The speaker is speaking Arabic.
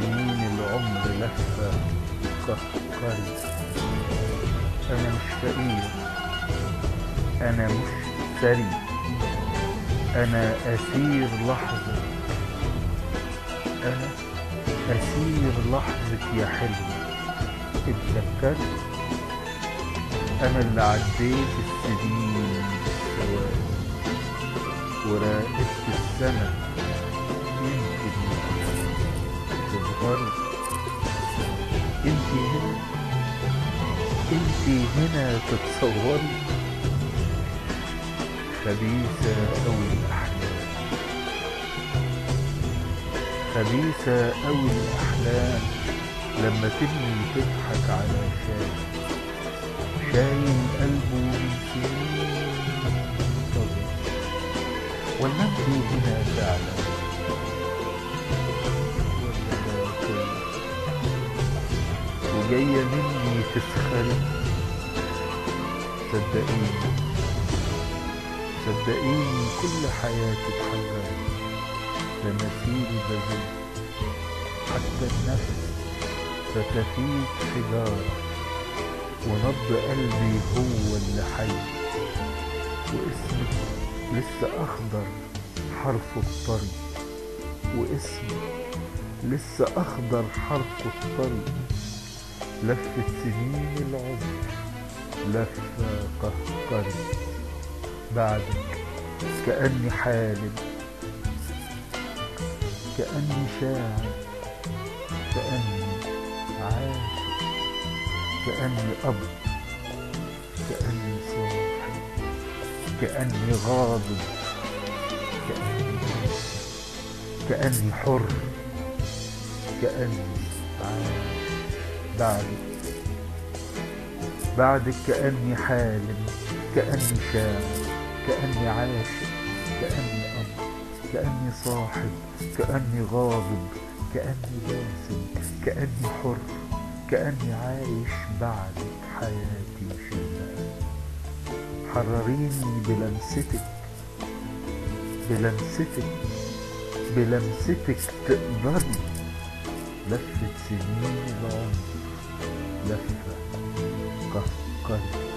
سنين العمر لفة قهقري. أنا مش فقير، أنا مش ثري، أنا أسير لحظة، أنا أسير لحظة يا حلو. اتذكرت أنا اللي عديت السنين سواك وراقبت السما يمكن تظهري. انتي هنا، انتي هنا تتصوري. خبيثة أوي الأحلام، خبيثة أوي الأحلام لما تبني تضحك على شايل قلبه من سنين منتظر. ولا انتي هنا فعلا ولا لا كل وجاية مني تسخري؟ صدقيني صدقيني كل حياتي اتحررت، تماثيلي بذل حتى النفس فتفيت حجارة، ونبض قلبي هو اللي حي، واسمك لسه أخضر حرفه الطري، واسمك لسه أخضر حرفه الطري. لفة سنين العمر لفة قهقري. بعدك كأني حالم، كأني شاعر، كأني عاشق، كأني أب، كأني صاحب، كأني غاضب، كأني ناسي، كأني حر، كأني عايش. بعدك كأني حالم، كأني شاعر، كأني عاشق، كأني أب، كأني صاحب، كأني غاضب، كأني باسم، كأني حر، كأني عايش. بعدك حياتي شلال. حرريني بلمستك، بلمستك، بلمستك تقدري. لفة سنين العمر لفة قهقري.